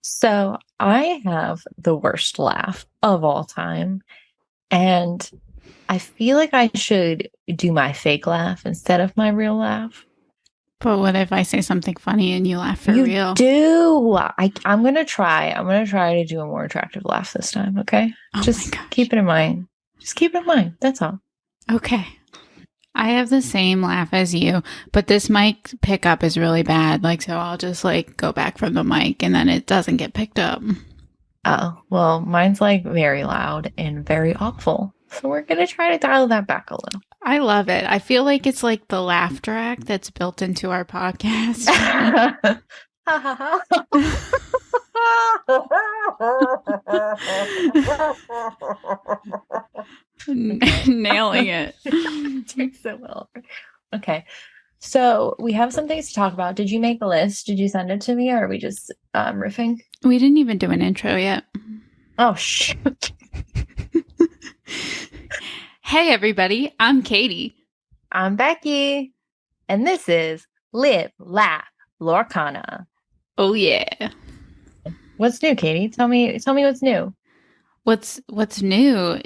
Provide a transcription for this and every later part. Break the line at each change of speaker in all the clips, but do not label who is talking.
So I have the worst laugh of all time, and I feel like I should do my fake laugh instead of my real laugh.
But what if I say something funny and you laugh for
You
real?
do. I'm gonna try. I'm gonna try to do a more attractive laugh this time, okay?
Oh my
Just
gosh.
keep it in mind. Just keep it in mind. That's all.
Okay. I have the same laugh as you, but this mic pickup is really bad. So I'll just go back from the mic and then it doesn't get picked up.
Oh, well, mine's like very loud and very awful. So we're gonna try to dial that back a little.
I love it. I feel like it's like the laugh track that's built into our podcast. Nailing it.
Doing so well. Okay. So we have some things to talk about. Did you make a list? Did you send it to me, or are we just riffing?
We didn't even do an intro yet.
Oh, shoot.
Hey, everybody. I'm Katie.
I'm Becky. And this is Live, Laugh, Lorcana.
Oh, yeah.
What's new, Katie? Tell me what's new.
What's new?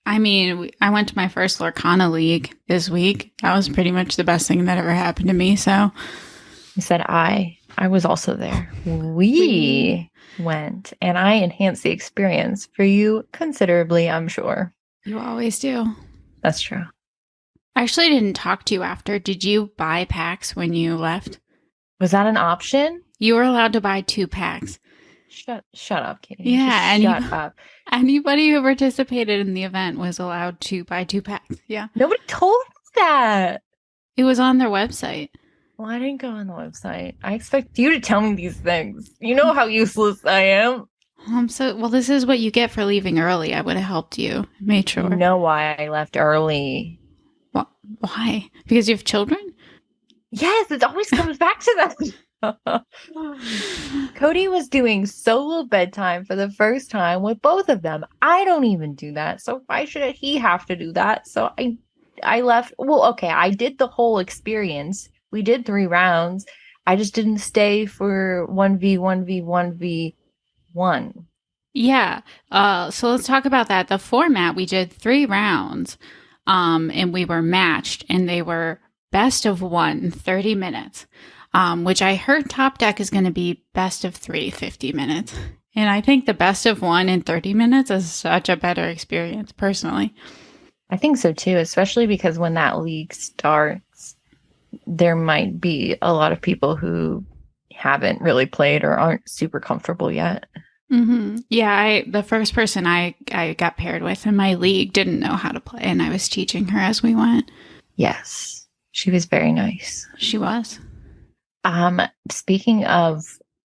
I went to my first Lorcana League this week. That was pretty much the best thing that ever happened to me. So
You said I was also there. We went, and I enhanced the experience for you considerably, I'm sure.
You always do.
That's true.
I actually didn't talk to you after. Did you buy packs when you left?
Was that an option?
You were allowed to buy 2 packs.
Shut up, Katie.
Yeah,
Just shut up.
Anybody who participated in the event was allowed to buy 2 packs. Yeah.
Nobody told us that.
It was on their website.
Well, I didn't go on the website. I expect you to tell me these things. You know how useless I am.
Well, this is what you get for leaving early. I would have helped you. Made sure.
You know why I left early.
Why? Because you have children?
Yes, it always comes back to that. Cody was doing solo bedtime for the first time with both of them. I don't even do that. So why should he have to do that? So I left. Well, okay, I did the whole experience. We did 3 rounds. I just didn't stay for 1v1v1v1.
Yeah. So let's talk about that. The format, we did 3 rounds. And we were matched, and they were best of 1, 30 minutes. Which I heard Top Deck is going to be best of 3, 50 minutes. And I think the best of 1 in 30 minutes is such a better experience, personally.
I think so too, especially because when that league starts, there might be a lot of people who haven't really played or aren't super comfortable yet.
Mm-hmm. Yeah, the first person I got paired with in my league didn't know how to play, and I was teaching her as we went.
Yes, she was very nice.
She was.
Speaking of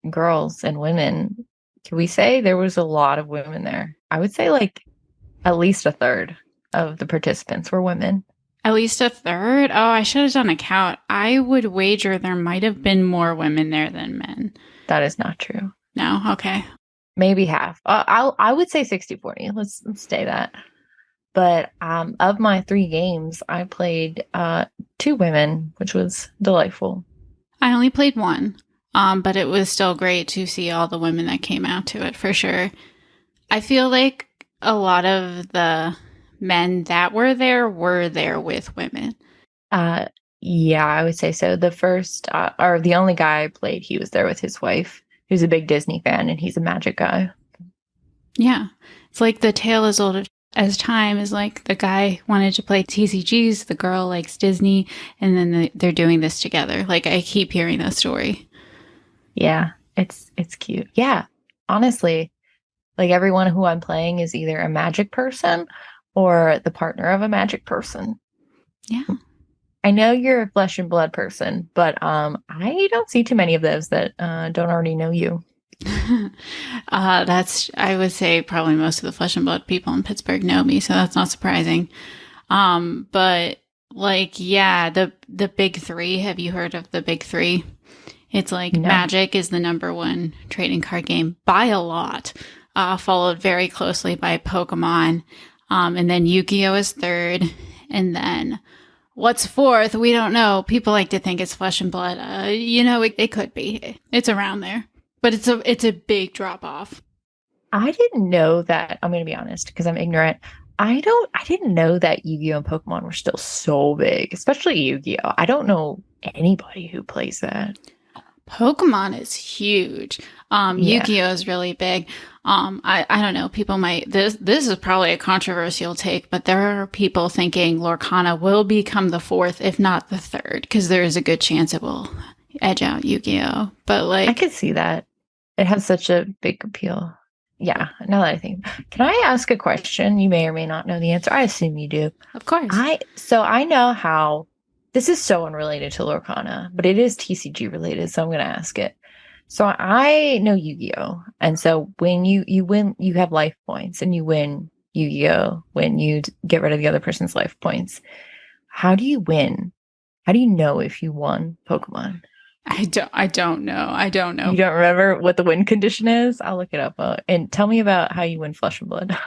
girls and women, can we say there was a lot of women there? I would say like at least a third of the participants were women.
At least a third? Oh, I should have done a count. I would wager there might have been more women there than men.
That is not true.
No? Okay.
Maybe half. I would say 60-40. Let's say that. But of my 3 games, I played 2 women, which was delightful.
I only played 1, but it was still great to see all the women that came out to it, for sure. I feel like a lot of the men that were there with women.
Yeah, I would say so. The first, or the only guy I played, he was there with his wife, who's a big Disney fan, and he's a Magic guy.
Yeah. It's like the tale as old as time is like the guy wanted to play TCGs, the girl likes Disney, and then they're doing this together. Like, I keep hearing that story.
Yeah, it's cute. Yeah, honestly, like everyone who I'm playing is either a Magic person or the partner of a Magic person.
Yeah.
I know you're a flesh and blood person, but I don't see too many of those that don't already know you.
I would say probably most of the flesh and blood people in Pittsburgh know me, so that's not surprising. But like, yeah, the big 3, have you heard of the big 3? It's like
No.
Magic is the number 1 trading card game by a lot, followed very closely by Pokemon, and then Yu-Gi-Oh is 3rd, and then what's 4th? We don't know. People like to think it's flesh and blood. It could be. It's around there. But it's a big drop off.
I didn't know that. I'm going to be honest because I'm ignorant. I didn't know that Yu-Gi-Oh and Pokemon were still so big, especially Yu-Gi-Oh. I don't know anybody who plays that.
Pokemon is huge.
Yeah.
Yu-Gi-Oh is really big. I don't know. People might this is probably a controversial take, but there are people thinking Lorcana will become the fourth, if not the third, because there is a good chance it will edge out Yu-Gi-Oh. But
I could see that. It has such a big appeal. Yeah, now that I think. Can I ask a question? You may or may not know the answer. I assume you do.
Of course.
I know how this is so unrelated to Lorcana, but it is TCG related, so I'm gonna ask it. So I know Yu-Gi-Oh! And so when you win, you have life points and you win Yu-Gi-Oh! When you get rid of the other person's life points. How do you win? How do you know if you won Pokemon?
I don't know. I don't know.
You don't remember what the win condition is? I'll look it up. And tell me about how you win Flesh and Blood.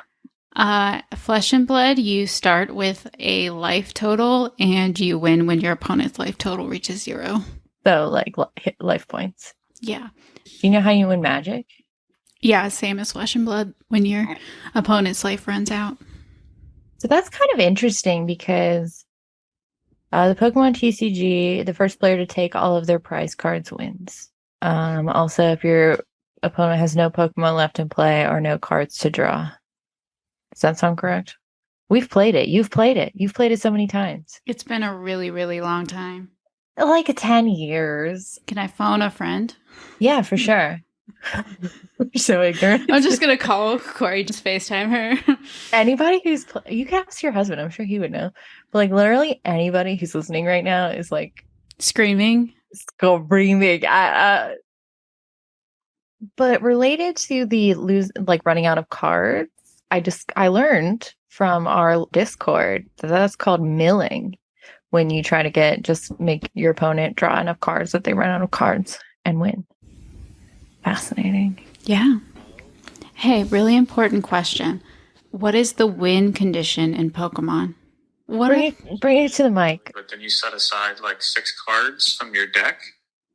Flesh and Blood, you start with a life total and you win when your opponent's life total reaches 0.
So, like, hit life points.
Yeah.
Do you know how you win Magic?
Yeah, same as Flesh and Blood when your opponent's life runs out.
So that's kind of interesting because the Pokemon TCG, the first player to take all of their prize cards wins. Also, if your opponent has no Pokemon left in play or no cards to draw. Does that sound correct? We've played it. You've played it. You've played it so many times.
It's been a really, really long time.
Like 10 years.
Can I phone a friend?
Yeah, for sure. You're so ignorant.
I'm just going to call Corey, just FaceTime her.
Anybody who's... you can ask your husband. I'm sure he would know. But like literally anybody who's listening right now is like...
Screaming.
But related to the running out of cards, I learned from our Discord that that's called milling. When you try to make your opponent draw enough cards that they run out of cards and win. Fascinating.
Yeah. Hey, really important question. What is the win condition in Pokemon?
Bring it to the mic.
But then you set aside like 6 cards from your deck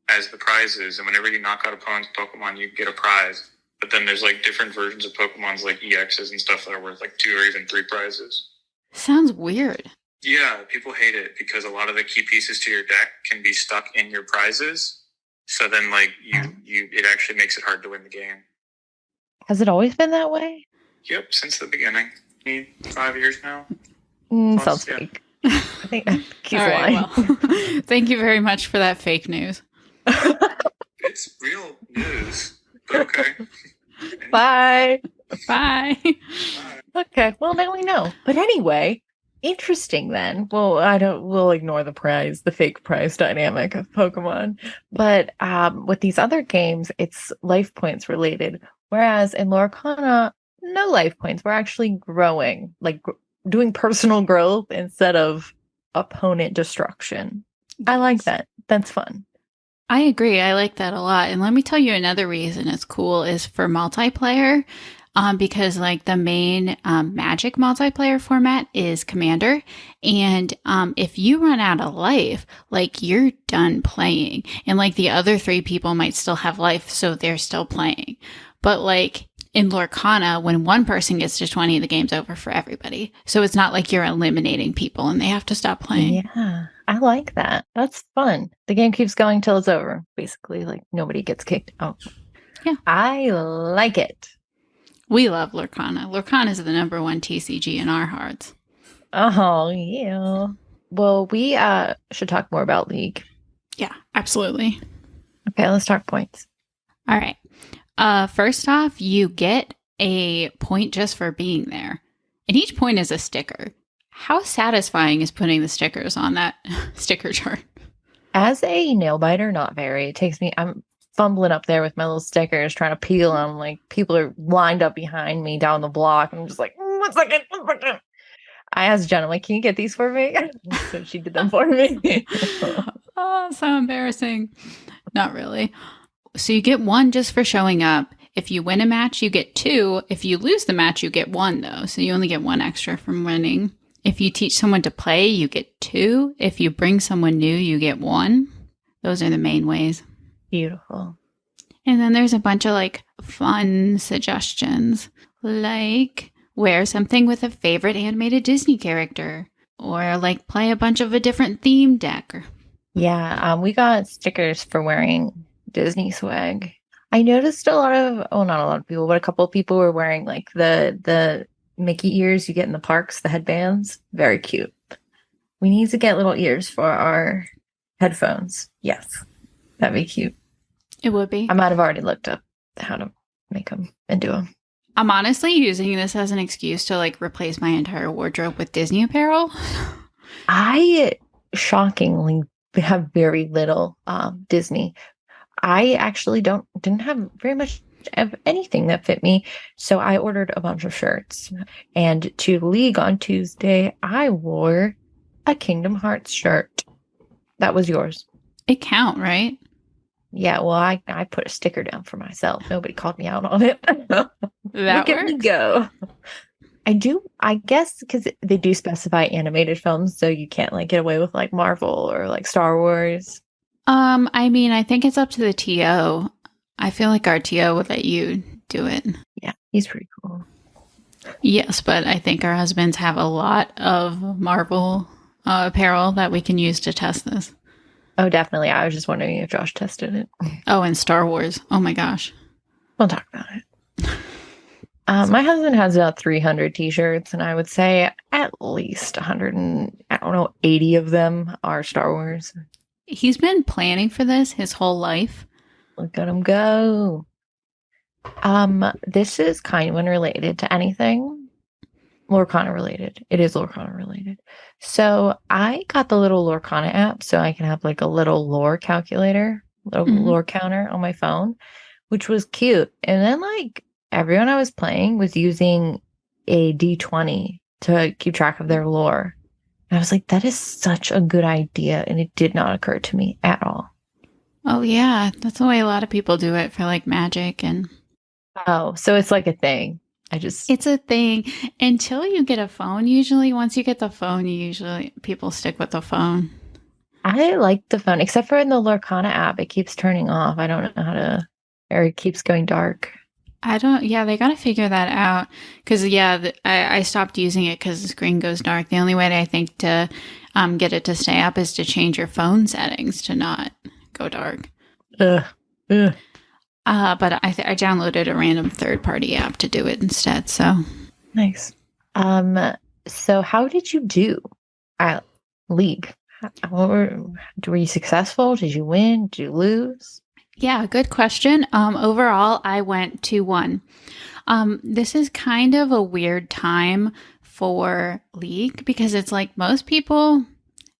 as the prizes, and whenever you knock out opponent's Pokemon, you get a prize. But then there's like different versions of Pokemons like EXs and stuff that are worth like 2 or even 3 prizes.
Sounds weird.
Yeah, people hate it because a lot of the key pieces to your deck can be stuck in your prizes. So then like it actually makes it hard to win the game.
Has it always been that way?
Yep, since the beginning. 5 years now.
Sounds fake. I think he's lying.
Well, thank you very much for that fake news.
It's real news. But okay.
Bye.
Bye.
Okay, well now we know. But anyway, interesting then. Well, we'll ignore the fake prize dynamic of Pokemon. But with these other games, it's life points related. Whereas in Lorcana, no life points. We're actually growing, like doing personal growth instead of opponent destruction. I like that. That's fun.
I agree. I like that a lot. And let me tell you another reason it's cool is for multiplayer. Because like the main Magic multiplayer format is Commander, and if you run out of life, like you're done playing, and like the other 3 people might still have life, so they're still playing. But like in Lorcana, when one person gets to 20, the game's over for everybody. So it's not like you're eliminating people and they have to stop playing.
Yeah, I like that. That's fun. The game keeps going till it's over, basically. Like nobody gets kicked out.
Yeah,
I like it.
We love Lorcana. Lorcana is the #1 TCG in our hearts.
Oh, yeah. Well, we should talk more about League.
Yeah, absolutely.
Okay, let's talk points.
All right. First off, you get a point just for being there. And each point is a sticker. How satisfying is putting the stickers on that sticker chart?
As a nail biter, not very. It takes me... I'm fumbling up there with my little stickers, trying to peel them. Like people are lined up behind me down the block. And I'm just like, 1 second. I asked Jen, I'm like, can you get these for me? So she did them for me.
Oh, so embarrassing. Not really. So you get 1 just for showing up. If you win a match, you get 2. If you lose the match, you get 1 though. So you only get 1 extra from winning. If you teach someone to play, you get 2. If you bring someone new, you get 1. Those are the main ways.
Beautiful.
And then there's a bunch of like fun suggestions, like wear something with a favorite animated Disney character, or like play a bunch of a different theme deck.
Yeah, we got stickers for wearing Disney swag. I noticed a lot of, oh, not a lot of people, but a couple of people were wearing like the Mickey ears you get in the parks, the headbands. Very cute. We need to get little ears for our headphones. Yes, that'd be cute.
It would be.
I might have already looked up how to make them and do them.
I'm honestly using this as an excuse to like replace my entire wardrobe with Disney apparel.
I shockingly have very little Disney. I actually didn't have very much of anything that fit me, so I ordered a bunch of shirts. And to League on Tuesday, I wore a Kingdom Hearts shirt. That was yours.
It count, right?
Yeah, well, I put a sticker down for myself. Nobody called me out on it.
That
Look at me
works.
go. I guess, because they do specify animated films, so you can't like get away with like Marvel or like Star Wars.
I mean, I think it's up to the TO. I feel like our TO would let you do it.
Yeah, he's pretty cool.
Yes, but I think our husbands have a lot of Marvel apparel that we can use to test this.
Oh, definitely. I was just wondering if Josh tested it.
Oh, and Star Wars. Oh my gosh.
We'll talk about it. My husband has about 300 t-shirts, and I would say at least 100 and, I don't know, 80 of them are Star Wars.
He's been planning for this his whole life.
Look at him go. This is kind of unrelated to anything Lorcana related. It is Lorcana related. So I got the little Lorcana app so I can have like a little lore calculator, little lore counter on my phone, which was cute. And then like everyone I was playing was using a D20 to keep track of their lore. And I was like, that is such a good idea. And it did not occur to me at all.
Oh yeah, that's the way a lot of people do it for like magic and
Oh, so it's like a thing.
it's a thing until you get a phone. Usually once you get the phone, people stick with the phone.
I like the phone, except for in the Lorcana app, it keeps turning off. I don't know how to, or it keeps going dark.
They got to figure that out. Because, I stopped using it because the screen goes dark. The only way that I think to get it to stay up is to change your phone settings to not go dark.
Ugh.
But I downloaded a random third-party app to do it instead, so.
Nice. So how did you do at League? Were you successful? Did you win? Did you lose?
Yeah, good question. Overall, I went 2-1. This is kind of a weird time for League because it's like most people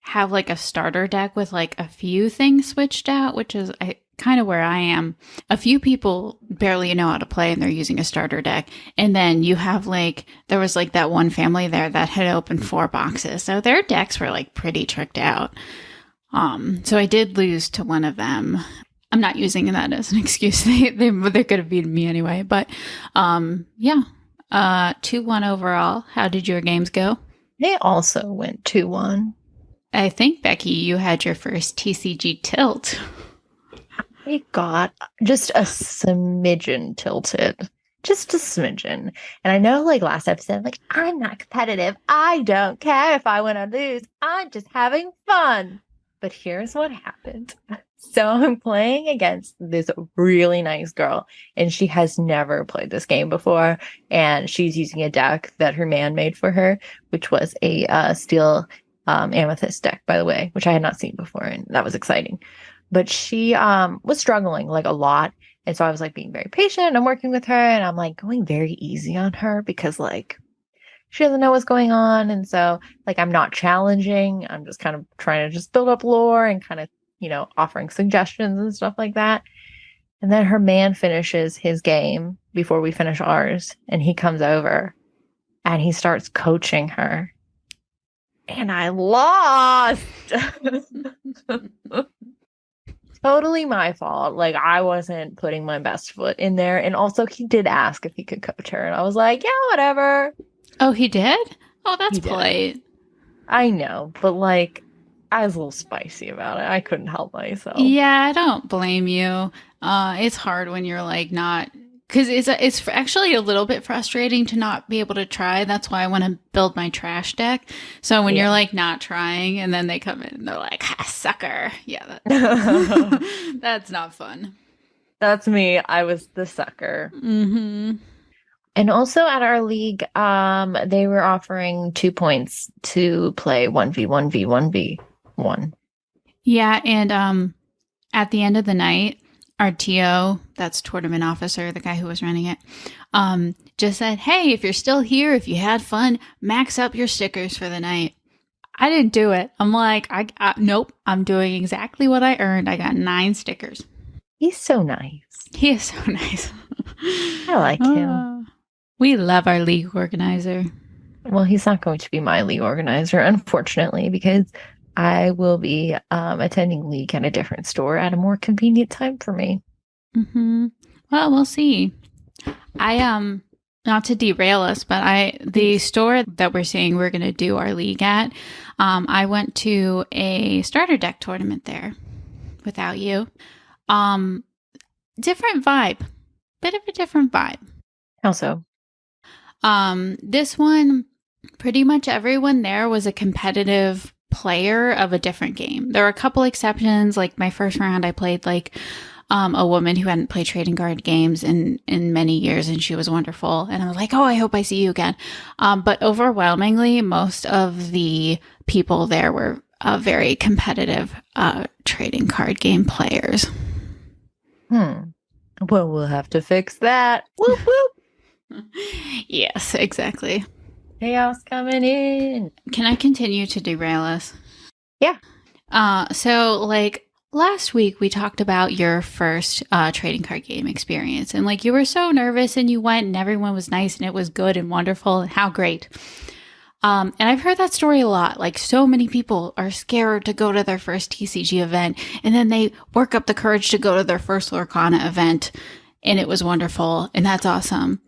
have like a starter deck with like a few things switched out, which is kind of where I am. A few people barely know how to play and they're using a starter deck. And then you have like, there was like that one family there that had opened 4 boxes. So their decks were like pretty tricked out. So I did lose to one of them. I'm not using that as an excuse. They could have beaten me anyway. But 2-1 overall. How did your games go?
They also went 2-1.
I think, Becky, you had your first TCG tilt.
I got just a smidgen tilted. Just a smidgen. And I know, like, last episode, like, I'm not competitive. I don't care if I win or lose. I'm just having fun. But here's what happened. So I'm playing against this really nice girl, and she has never played this game before. And she's using a deck that her man made for her, which was a steel amethyst deck, by the way, which I had not seen before. And that was exciting. But she was struggling like a lot. And so I was like being very patient. I'm working with her and I'm like going very easy on her because like she doesn't know what's going on. And so like I'm not challenging. I'm just kind of trying to just build up lore and kind of, you know, offering suggestions and stuff like that. And then her man finishes his game before we finish ours. And he comes over and he starts coaching her. And I lost. Totally my fault. Like, I wasn't putting my best foot in there. And also, he did ask if he could coach her. And I was like, yeah, whatever.
Oh, he did? Oh, that's
He did.
polite.
I know. But, like, I was a little spicy about it. I couldn't help myself.
Yeah, I don't blame you. It's hard when you're like not, because it's actually a little bit frustrating to not be able to try. That's why I want to build my trash deck. So when you're like not trying, and then they come in and they're like, "Ha, sucker!" Yeah, that's not fun.
That's me. I was the sucker.
Mm-hmm.
And also at our league, they were offering 2 points to play 1v1v1v1.
Yeah, and at the end of the night, our TO, that's tournament officer, the guy who was running it, just said, "Hey, if you're still here, if you had fun, max up your stickers for the night." I didn't do it. I'm like, nope, I'm doing exactly what I earned. I got 9 stickers.
He's so nice.
He is so nice.
I like him.
We love our league organizer.
Well, he's not going to be my league organizer, unfortunately, because I will be attending league at a different store at a more convenient time for me.
Mm-hmm. Well, we'll see. Not to derail us, but the store that we're saying we're going to do our league at, I went to a starter deck tournament there without you. Different vibe. Bit of a different vibe.
How so?
This one, pretty much everyone there was a competitive player of a different game. There were a couple exceptions. Like my first round, I played like a woman who hadn't played trading card games in many years, and she was wonderful. And I was like, oh, I hope I see you again. But overwhelmingly, most of the people there were very competitive trading card game players.
Well, we'll have to fix that. Whoop, whoop.
Yes, exactly.
Chaos coming in.
Can I continue to derail us?
Yeah.
So, like, last week we talked about your first trading card game experience. And, like, you were so nervous and you went and everyone was nice and it was good and wonderful. And how great. And I've heard that story a lot. Like, so many people are scared to go to their first TCG event, and then they work up the courage to go to their first Lorcana event, and it was wonderful, and that's awesome.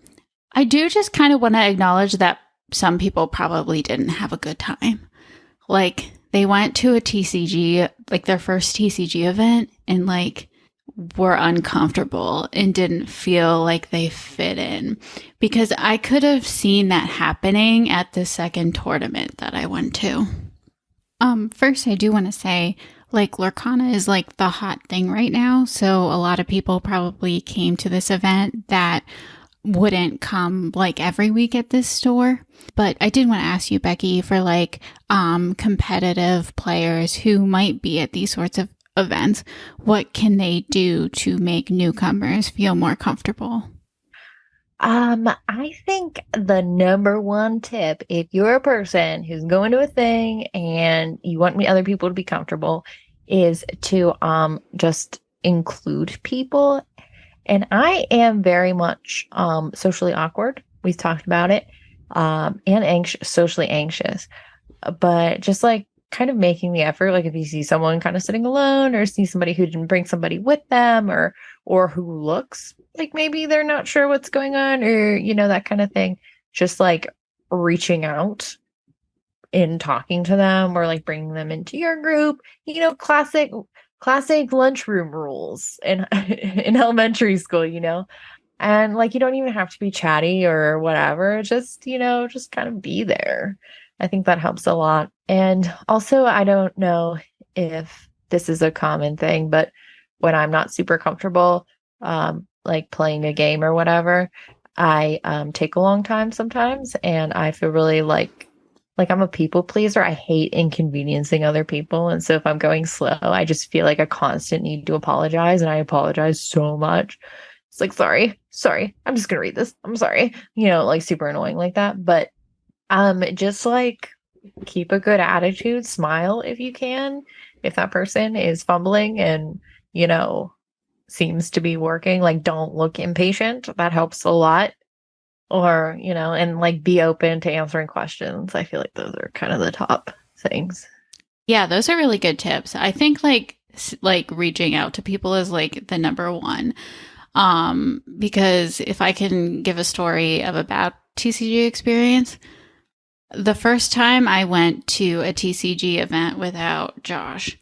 I do just kind of want to acknowledge that some people probably didn't have a good time. Like, they went to a TCG, like their first TCG event, and like were uncomfortable and didn't feel like they fit in, because I could have seen that happening at the second tournament that I went to. First, I do want to say, like, Lorcana is like the hot thing right now. So a lot of people probably came to this event that wouldn't come like every week at this store. But I did want to ask you, Becky, for like competitive players who might be at these sorts of events, what can they do to make newcomers feel more comfortable?
I think the number one tip, if you're a person who's going to a thing and you want other people to be comfortable, is to just include people. And I am very much socially awkward. We've talked about it. And socially anxious. But just like kind of making the effort, like if you see someone kind of sitting alone or see somebody who didn't bring somebody with them or who looks like maybe they're not sure what's going on, or that kind of thing, just like reaching out and talking to them, or like bringing them into your group, classic lunchroom rules in elementary school, and like you don't even have to be chatty or whatever, just kind of be there. I think that helps a lot. And also, I don't know if this is a common thing, but when I'm not super comfortable, like playing a game or whatever, I take a long time sometimes, and I feel really like I'm a people pleaser. I hate inconveniencing other people. And so if I'm going slow, I just feel like a constant need to apologize, and I apologize so much. It's like, sorry, I'm just going to read this. I'm sorry, like super annoying like that. But just like keep a good attitude, smile if you can. If that person is fumbling and, seems to be working, like don't look impatient. That helps a lot. Or, and like be open to answering questions. I feel like those are kind of the top things.
Yeah, those are really good tips. I think like reaching out to people is like the number one. Because if I can give a story of a bad TCG experience, the first time I went to a TCG event without Josh,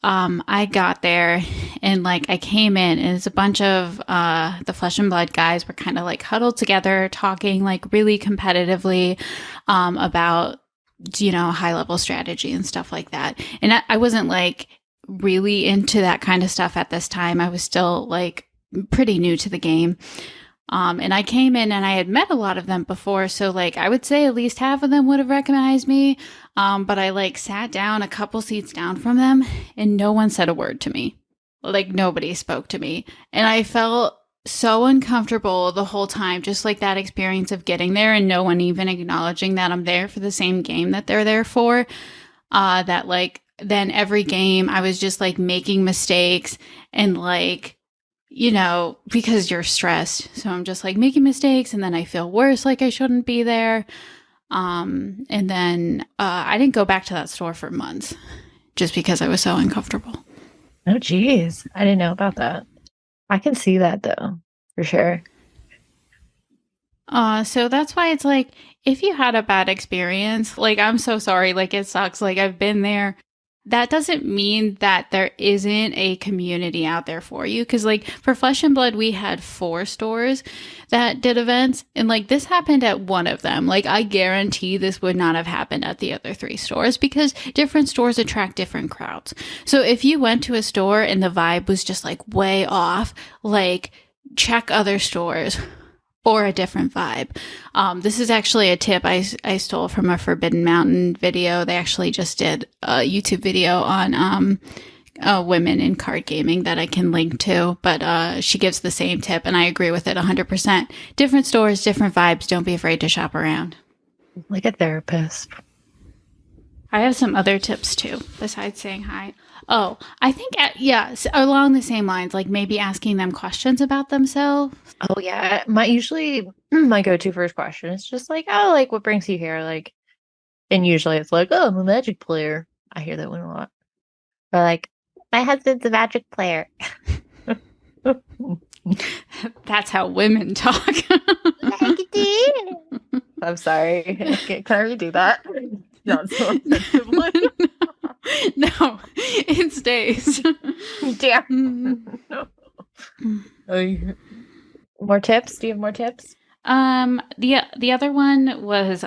I got there and like I came in and it's a bunch of the Flesh and Blood guys were kind of like huddled together talking like really competitively about, you know, high level strategy and stuff like that. And I wasn't like really into that kind of stuff at this time. I was still like pretty new to the game. And I came in and I had met a lot of them before. So like, I would say at least half of them would have recognized me. But I like sat down a couple seats down from them and no one said a word to me. Like nobody spoke to me. And I felt so uncomfortable the whole time. Just like that experience of getting there and no one even acknowledging that I'm there for the same game that they're there for. That like, then every game I was just like making mistakes and like, you know, because you're stressed. So I'm just like making mistakes and then I feel worse, like I shouldn't be there. And then I didn't go back to that store for months just because I was so uncomfortable.
Oh, geez. I didn't know about that. I can see that though, for sure.
So that's why it's like, if you had a bad experience, like, I'm so sorry, like, it sucks, like, I've been there. That doesn't mean that there isn't a community out there for you. Because, like, for Flesh and Blood, we had 4 stores that did events. And, like, this happened at one of them. Like, I guarantee this would not have happened at the other 3 stores because different stores attract different crowds. So if you went to a store and the vibe was just, like, way off, like, check other stores or a different vibe. This is actually a tip I stole from a Forbidden Mountain video. They actually just did a YouTube video on women in card gaming that I can link to, but she gives the same tip and I agree with it 100%. Different stores, different vibes. Don't be afraid to shop around.
Like a therapist.
I have some other tips too, besides saying hi. Oh, I think, along the same lines, like maybe asking them questions about themselves.
Oh, yeah. Usually my go-to first question is just like, oh, like, what brings you here? Like, and usually it's like, oh, I'm a Magic player. I hear that one a lot. Or like, my husband's a Magic player.
That's how women talk.
I'm sorry. Can I redo that? Not so offensively.
No, it stays.
Damn. No. More tips? Do you have more tips?
The other one was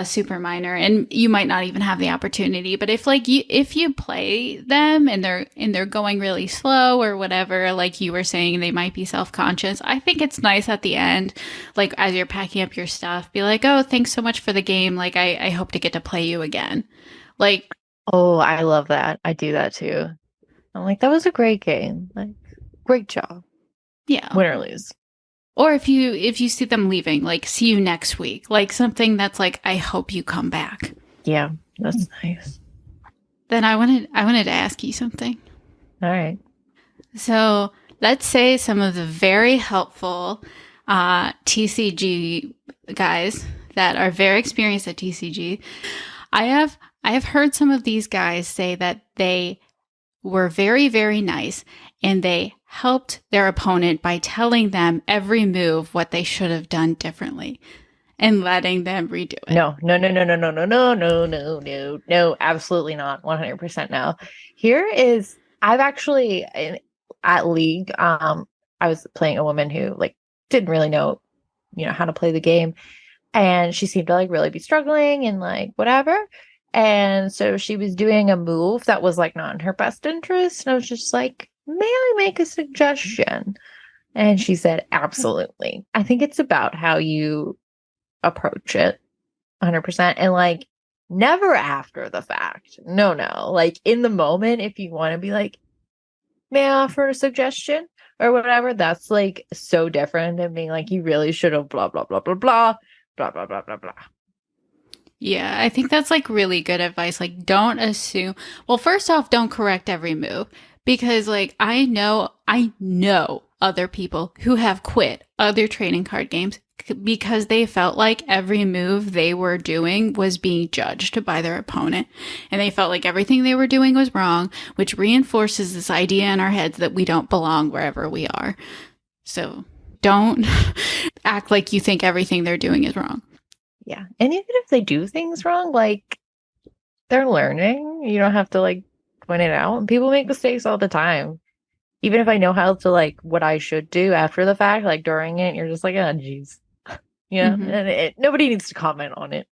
super minor, and you might not even have the opportunity. But if you play them and they're going really slow or whatever, like you were saying, they might be self-conscious. I think it's nice at the end, like as you're packing up your stuff, be like, oh, thanks so much for the game. Like I hope to get to play you again. Like,
oh, I love that. I do that too. I'm like, that was a great game. Like, great job.
Yeah.
Win or lose.
Or if you see them leaving, like, see you next week. Like something that's like, I hope you come back.
Yeah, that's nice.
Then I wanted to ask you something.
All right.
So let's say some of the very helpful TCG guys that are very experienced at TCG. I have heard some of these guys say that they were very, very nice and they helped their opponent by telling them every move what they should have done differently and letting them redo it.
No, absolutely not. 100% no. I've actually at League, I was playing a woman who like didn't really know, how to play the game, and she seemed to like really be struggling and like whatever. And so she was doing a move that was like not in her best interest. And I was just like, may I make a suggestion? And she said, absolutely. I think it's about how you approach it 100%. And like never after the fact. No. Like in the moment, if you want to be like, may I offer a suggestion or whatever, that's like so different than being like, you really should have blah, blah, blah, blah, blah, blah, blah, blah, blah, blah.
Yeah, I think that's like really good advice. Like, don't assume. Well, first off, don't correct every move because like I know other people who have quit other trading card games because they felt like every move they were doing was being judged by their opponent. And they felt like everything they were doing was wrong, which reinforces this idea in our heads that we don't belong wherever we are. So don't act like you think everything they're doing is wrong.
Yeah. And even if they do things wrong, like they're learning. You don't have to like point it out. And people make mistakes all the time. Even if I know how to like what I should do after the fact, like during it, you're just like, oh, geez. And nobody needs to comment on it.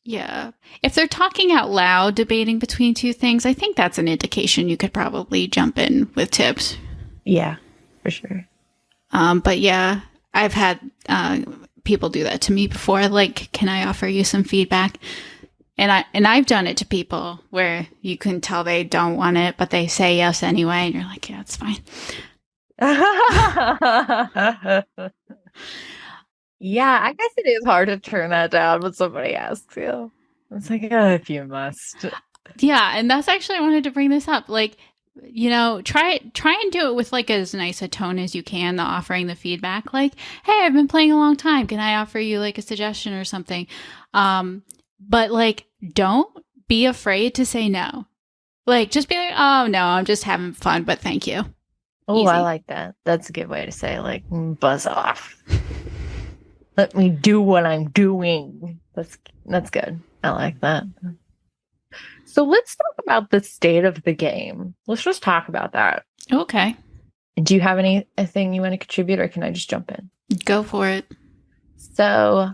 Yeah. If they're talking out loud, debating between two things, I think that's an indication you could probably jump in with tips.
Yeah, for sure.
But yeah, I've had people do that to me before. Like, can I offer you some feedback? And I've done it to people where you can tell they don't want it, but they say yes anyway, and you're like, yeah, it's fine.
Yeah, I guess it is hard to turn that down when somebody asks you. It's like, oh, if you must.
Yeah, and that's actually I wanted to bring this up. Like, try and do it with like as nice a tone as you can, the offering the feedback. Like, hey, I've been playing a long time. Can I offer you like a suggestion or something? But like, don't be afraid to say no. Like, just be like, oh no, I'm just having fun, but thank you.
Oh,
Easy.
I like that. That's a good way to say like, buzz off. Let me do what I'm doing. That's good. I like that. So let's talk about the state of the game. Let's just talk about that.
Okay.
Do you have anything you want to contribute, or can I just jump in?
Go for it.
So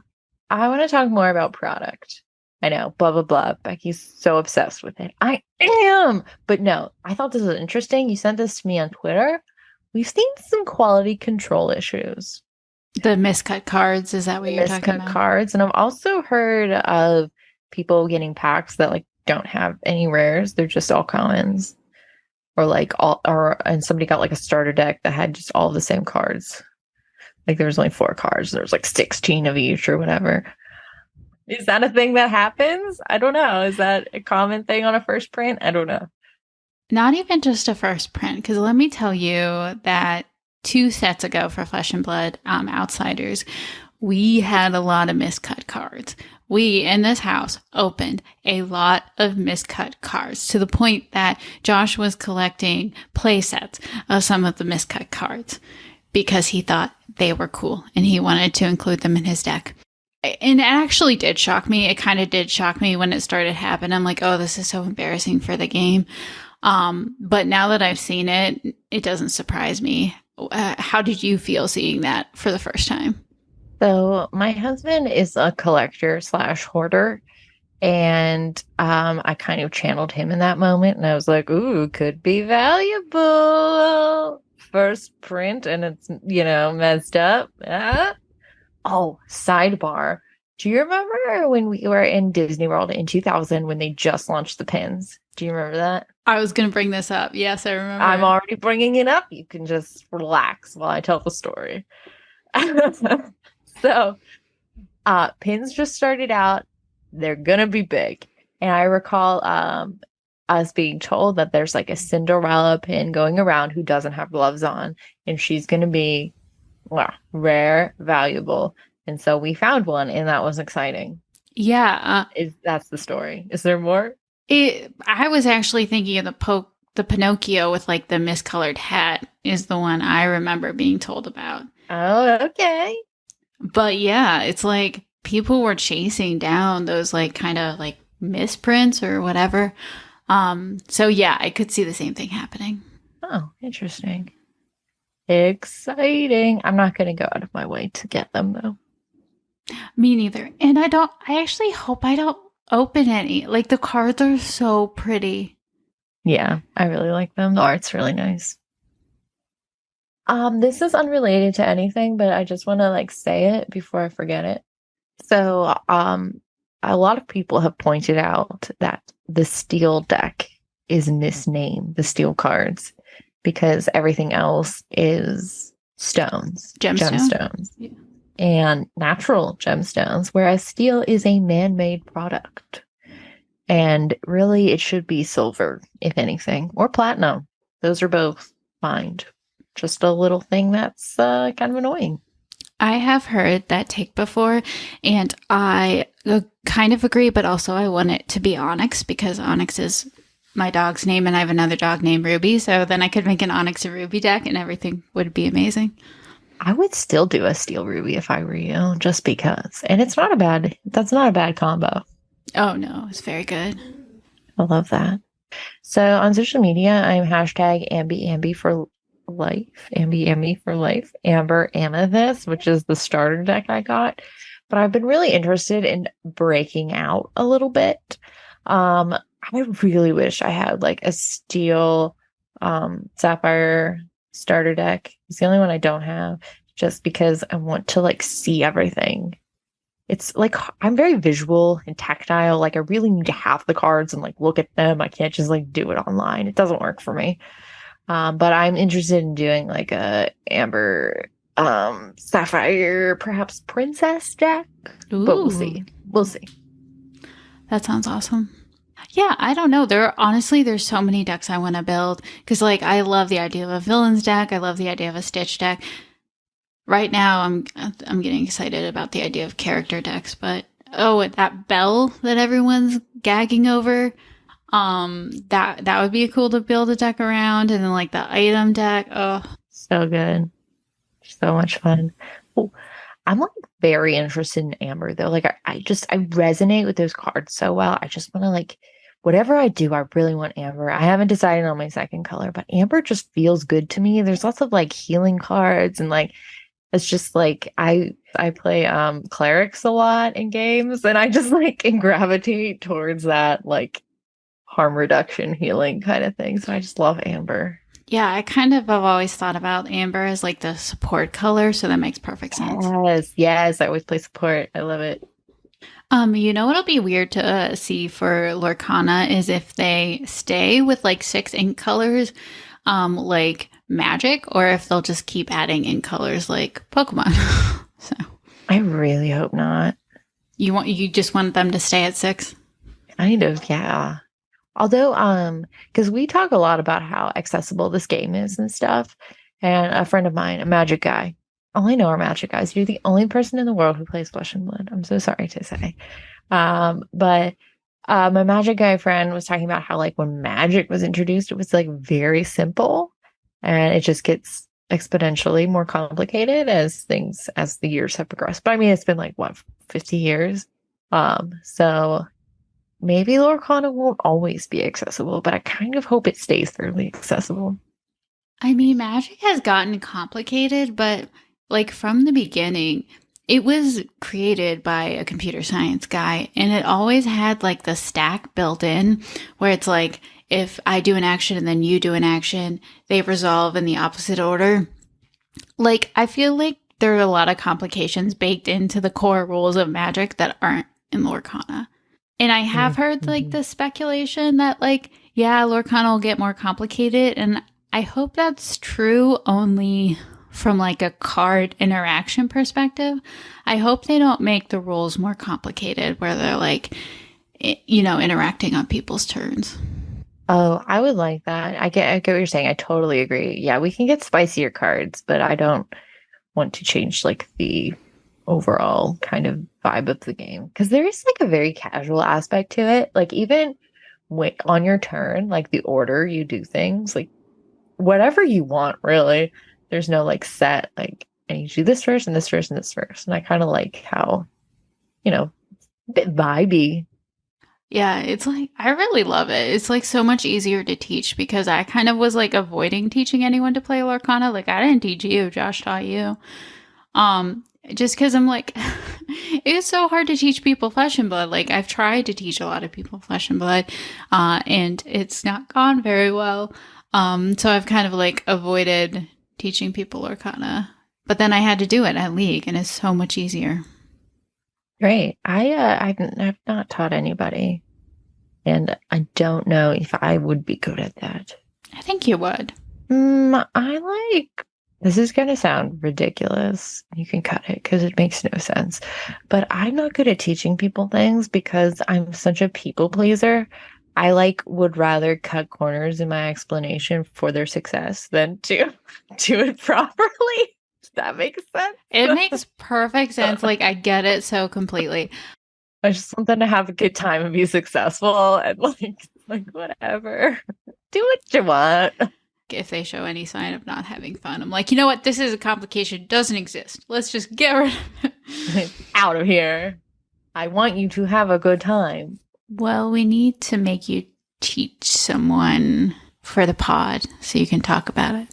I want to talk more about product. I know, blah, blah, blah. Becky's so obsessed with it. I am. But no, I thought this was interesting. You sent this to me on Twitter. We've seen some quality control issues.
The miscut cards, is that what you're talking about?
Miscut cards. And I've also heard of people getting packs that like don't have any rares. They're just all commons. And somebody got like a starter deck that had just all the same cards. Like there was only 4 cards. There was like 16 of each or whatever. Is that a thing that happens? I don't know. Is that a common thing on a first print? I don't know.
Not even just a first print, because let me tell you that 2 sets ago for Flesh and Blood Outsiders, we had a lot of miscut cards. We, in this house, opened a lot of miscut cards to the point that Josh was collecting play sets of some of the miscut cards because he thought they were cool and he wanted to include them in his deck. And it actually did shock me. It kind of did shock me when it started happening. I'm like, oh, this is so embarrassing for the game. But now that I've seen it, it doesn't surprise me. How did you feel seeing that for the first time?
So my husband is a collector / hoarder. And I kind of channeled him in that moment. And I was like, ooh, could be valuable. First print and it's, messed up. Oh, sidebar. Do you remember when we were in Disney World in 2000 when they just launched the pins? Do you remember that?
I was going to bring this up. Yes, I remember.
I'm already bringing it up. You can just relax while I tell the story. So, pins just started out. They're going to be big. And I recall us being told that there's like a Cinderella pin going around who doesn't have gloves on. And she's going to be rare, valuable. And so we found one, and that was exciting.
Yeah.
That's the story. Is there more?
I was actually thinking of the Pinocchio with like the miscolored hat is the one I remember being told about.
Oh, okay.
But yeah, it's like people were chasing down those like kind of like misprints or whatever. So yeah, I could see the same thing happening.
Oh, interesting. Exciting. I'm not going to go out of my way to get them though.
Me neither. And I actually hope I don't open any. Like the cards are so pretty.
Yeah, I really like them. The art's really nice. This is unrelated to anything, but I just want to like say it before I forget it. So, a lot of people have pointed out that the steel deck is misnamed, the steel cards, because everything else is gemstones.
Yeah.
And natural gemstones, whereas steel is a man-made product. And really, it should be silver, if anything, or platinum. Those are both fine. Just a little thing that's kind of annoying.
I have heard that take before, and I kind of agree, but also I want it to be Onyx because Onyx is my dog's name, and I have another dog named Ruby, so then I could make an Onyx and Ruby deck, and everything would be amazing.
I would still do a steel ruby if I were you, just because. And that's not a bad combo.
Oh no, it's very good.
I love that. So on social media, I'm hashtag Ambi for life. Ambi for life. Amber Amethyst, which is the starter deck I got. But I've been really interested in breaking out a little bit. I really wish I had like a steel sapphire starter deck. It's the only one I don't have, just because I want to like see everything. It's like I'm very visual and tactile. Like I really need to have the cards and like look at them. I can't just like do it online. It doesn't work for me. But I'm interested in doing like a amber sapphire, perhaps princess deck.
Ooh.
But we'll see. We'll see.
That sounds awesome. Yeah, I don't know. There's so many decks I want to build because like I love the idea of a villains deck. I love the idea of a Stitch deck. Right now, I'm getting excited about the idea of character decks, but that bell that everyone's gagging over, that would be cool to build a deck around, and then like the item deck. Oh,
so good, so much fun. Oh, I'm like very interested in Amber though. Like I resonate with those cards so well. I just want to like whatever I do, I really want Amber. I haven't decided on my second color, but Amber just feels good to me. There's lots of like healing cards and like. It's just like I play clerics a lot in games and I just like can gravitate towards that like harm reduction healing kind of thing. So I just love Amber.
Yeah, I kind of have always thought about Amber as like the support color, so that makes perfect sense.
Yes, I always play support. I love it.
You know what'll be weird to see for Lorcana is if they stay with like 6 ink colors, like Magic, or if they'll just keep adding ink colors like Pokemon. So
I really hope not.
You just want them to stay at 6?
Kind of, yeah. Although, because we talk a lot about how accessible this game is and stuff, and a friend of mine, a Magic guy, all I know are Magic guys. You're the only person in the world who plays Flesh and Blood. I'm so sorry to say. But my Magic guy friend was talking about how like when Magic was introduced, it was like very simple. And it just gets exponentially more complicated as the years have progressed. But I mean, it's been like, what, 50 years? So maybe Lorcana won't always be accessible, but I kind of hope it stays fairly accessible.
I mean, Magic has gotten complicated, but like from the beginning, it was created by a computer science guy, and it always had like the stack built in where it's like, if I do an action and then you do an action, they resolve in the opposite order. Like, I feel like there are a lot of complications baked into the core rules of Magic that aren't in Lorcana. And I have heard like the speculation that like, yeah, Lorcana will get more complicated. And I hope that's true only from like a card interaction perspective. I hope they don't make the rules more complicated where they're like, interacting on people's turns.
Oh, I would like that. I get what you're saying. I totally agree. Yeah, we can get spicier cards, but I don't want to change like the overall kind of vibe of the game because there is like a very casual aspect to it. Like even on your turn, like the order you do things, like whatever you want, really. There's no like set like I need to do this first and this first and this first. And I kind of like how, a bit vibey.
Yeah, it's like, I really love it. It's like so much easier to teach because I kind of was like avoiding teaching anyone to play Lorcana. Like I didn't teach you, Josh taught you. Just because I'm like, it's so hard to teach people Flesh and Blood. Like I've tried to teach a lot of people Flesh and Blood, and it's not gone very well. So I've kind of like avoided teaching people Lorcana. But then I had to do it at League, and it's so much easier.
Great. I've not taught anybody, and I don't know if I would be good at that.
I think you would.
This is going to sound ridiculous. You can cut it because it makes no sense. But I'm not good at teaching people things because I'm such a people pleaser. I would rather cut corners in my explanation for their success than to do it properly. That makes sense.
It makes perfect sense. Like I get it so completely.
I just want them to have a good time and be successful and like whatever. Do what you want.
if they show any sign of not having fun. I'm like, you know what? This is a complication. Doesn't exist. Let's just get rid of it.
Out of here. I want you to have a good time.
Well, we need to make you teach someone for the pod so you can talk about it.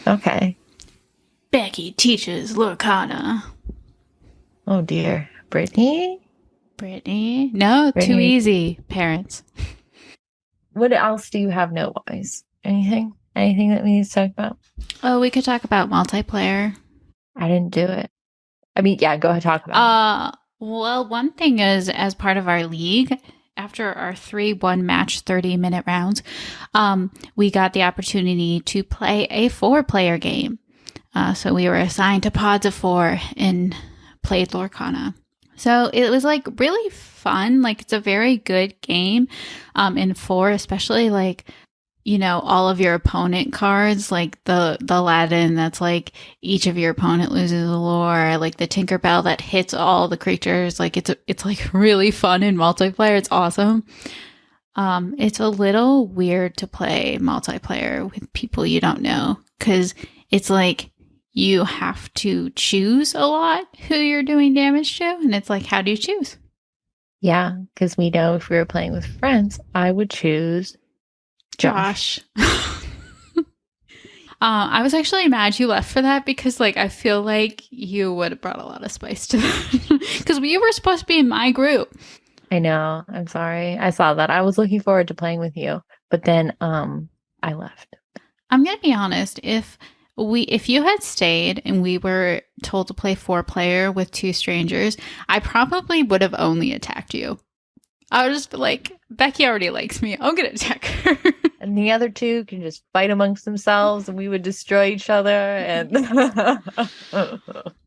Okay.
Becky teaches Lorcana.
Oh dear. Brittany?
No, too
Brittany.
easy, parents.
What else do you have note-wise? Anything? Anything that we need to talk about?
Oh, we could talk about multiplayer.
I didn't do it. I mean, yeah, go ahead, talk about it.
Well, one thing is, as part of our league, after our 3-1 match 30-minute rounds, we got the opportunity to play a 4-player game. So we were assigned to pods of 4 and played Lorcana. So it was like really fun. Like it's a very good game in 4, especially like, you know, all of your opponent cards, like the Aladdin that's like each of your opponent loses a lore, like the Tinkerbell that hits all the creatures. Like it's like really fun in multiplayer. It's awesome. It's a little weird to play multiplayer with people you don't know because it's like you have to choose a lot who you're doing damage to. And it's like, how do you choose?
Yeah, because we know if we were playing with friends, I would choose Josh.
I was actually mad you left for that because, like, I feel like you would have brought a lot of spice to that because you were supposed to be in my group.
I know. I'm sorry. I saw that. I was looking forward to playing with you, but then I left.
I'm gonna be honest. If you had stayed and we were told to play 4-player with 2 strangers, I probably would have only attacked you. I would just be like, Becky already likes me. I'm gonna attack her.
And the other 2 can just fight amongst themselves and we would destroy each other. And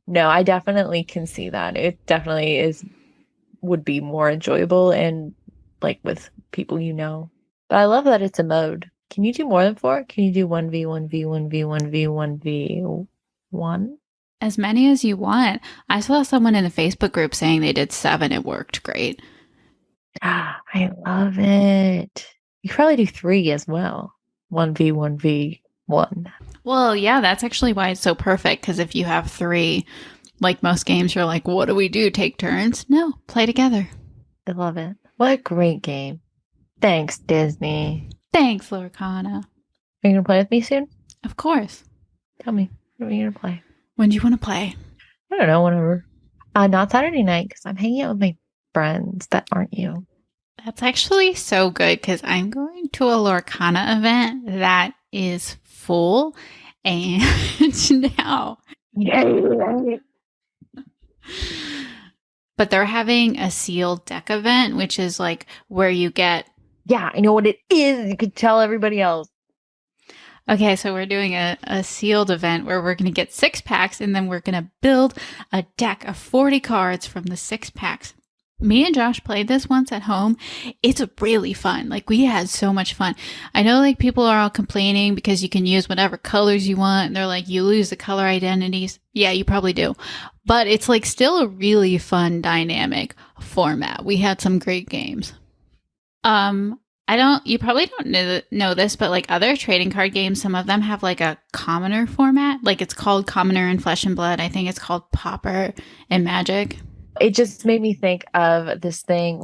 no, I definitely can see that. It definitely would be more enjoyable and like with people you know. But I love that it's a mode. Can you do more than 4? Can you do 1v, 1v, 1v, 1v1v1?
As many as you want. I saw someone in the Facebook group saying they did 7. It worked great.
I love it. You could probably do 3 as well. 1v, 1v1.
Well, yeah, that's actually why it's so perfect. Because if you have 3, like most games, you're like, what do we do? Take turns? No, play together.
I love it. What a great game. Thanks, Disney.
Thanks, Lorcana.
Are you going to play with me soon?
Of course.
Tell me. What are you going to play?
When do you want to play?
I don't know, whenever. Not Saturday night, because I'm hanging out with my friends that aren't you.
That's actually so good, because I'm going to a Lorcana event that is full, and now...
Yay!
But they're having a sealed deck event, which is like where you get...
Yeah, I know what it is. You could tell everybody else.
Okay, so we're doing a sealed event where we're going to get 6 packs and then we're going to build a deck of 40 cards from the 6 packs. Me and Josh played this once at home. It's really fun. Like, we had so much fun. I know, like, people are all complaining because you can use whatever colors you want. And they're like, you lose the color identities. Yeah, you probably do. But it's, like, still a really fun, dynamic format. We had some great games. You probably don't know this, but like other trading card games, some of them have like a commoner format. Like it's called Commoner in Flesh and Blood. I think it's called Pauper in Magic.
It just made me think of this thing.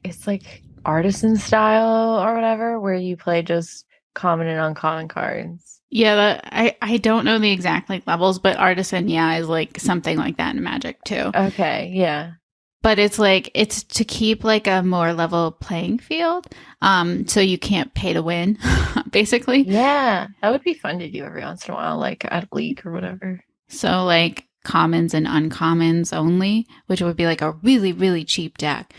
It's like artisan style or whatever, where you play just common and uncommon cards.
Yeah, I don't know the exact like levels, but artisan, yeah, is like something like that in Magic too.
Okay, yeah.
But it's like, it's to keep like a more level playing field. So you can't pay to win, basically.
Yeah, that would be fun to do every once in a while, like at a league or whatever.
So like commons and uncommons only, which would be like a really, really cheap deck.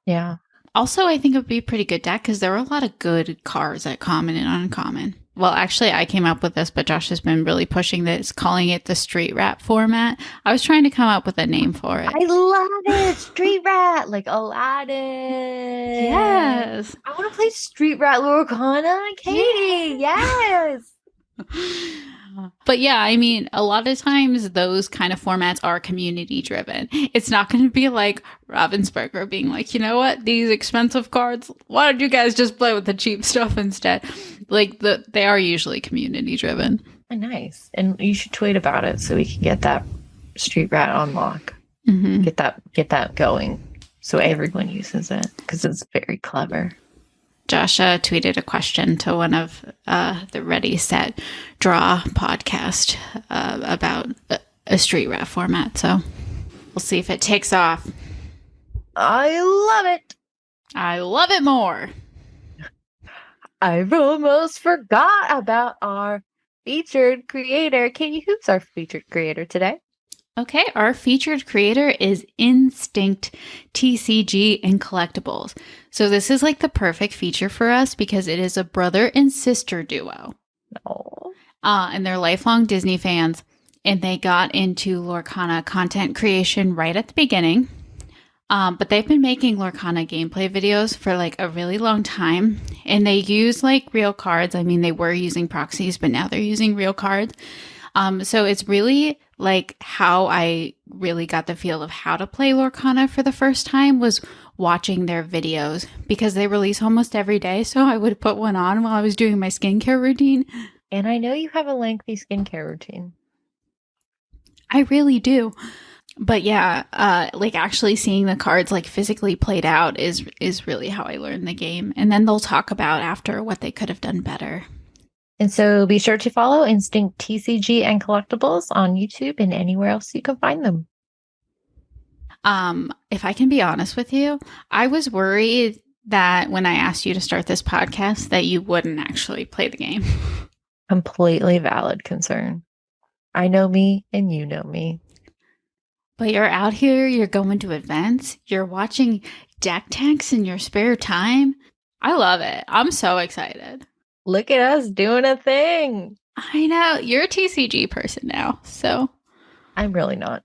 Yeah.
Also, I think it would be a pretty good deck because there are a lot of good cards at common and uncommon. Well, actually, I came up with this, but Josh has been really pushing this, calling it the Street Rat format. I was trying to come up with a name for it.
I love it! Street Rat! Like Aladdin!
Yes!
I want to play Street Rat Lorcana! Katie! Yes!
But yeah, I mean, a lot of times those kind of formats are community driven. It's not going to be like Ravensburger being like, you know what, these expensive cards, why don't you guys just play with the cheap stuff instead? Like they are usually community driven.
Nice. And you should tweet about it so we can get that Street Rat on lock.
Mm-hmm.
Get that going so everyone uses it because it's very clever.
Joshua tweeted a question to one of the Ready Set Draw podcast about a Street Rat format. So we'll see if it takes off.
I love it.
I love it more.
I've almost forgot about our featured creator. Katie, who's our featured creator today?
Okay, our featured creator is Instinct TCG and Collectibles. So this is like the perfect feature for us because it is a brother and sister duo.
Oh.
And they're lifelong Disney fans, and they got into Lorcana content creation right at the beginning. But they've been making Lorcana gameplay videos for like a really long time, and they use like real cards. I mean, they were using proxies, but now they're using real cards. So it's really like how I really got the feel of how to play Lorcana for the first time was watching their videos because they release almost every day. So I would put one on while I was doing my skincare routine.
And I know you have a lengthy skincare routine.
I really do. But yeah, like actually seeing the cards like physically played out is really how I learned the game. And then they'll talk about after what they could have done better.
And so be sure to follow Instinct TCG and Collectibles on YouTube and anywhere else you can find them.
If I can be honest with you, I was worried that when I asked you to start this podcast that you wouldn't actually play the game.
Completely valid concern. I know me and you know me.
But you're out here, you're going to events, you're watching deck techs in your spare time. I love it. I'm so excited.
Look at us doing a thing.
I know. You're a TCG person now, so.
I'm really not.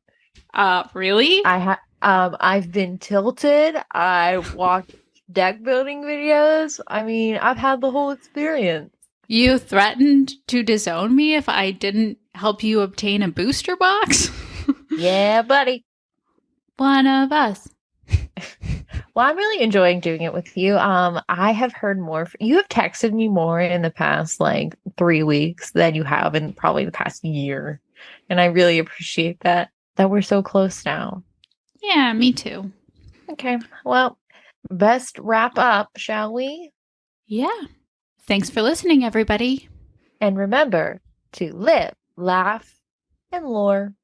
Really?
I've been tilted. I watched deck building videos. I mean, I've had the whole experience.
You threatened to disown me if I didn't help you obtain a booster box?
Yeah, buddy.
One of us.
Well, I'm really enjoying doing it with you. I have heard more. You have texted me more in the past like 3 weeks than you have in probably the past year. And I really appreciate that we're so close now.
Yeah, me too.
Okay. Well, best wrap up, shall we?
Yeah. Thanks for listening, everybody.
And remember to live, laugh, and lore.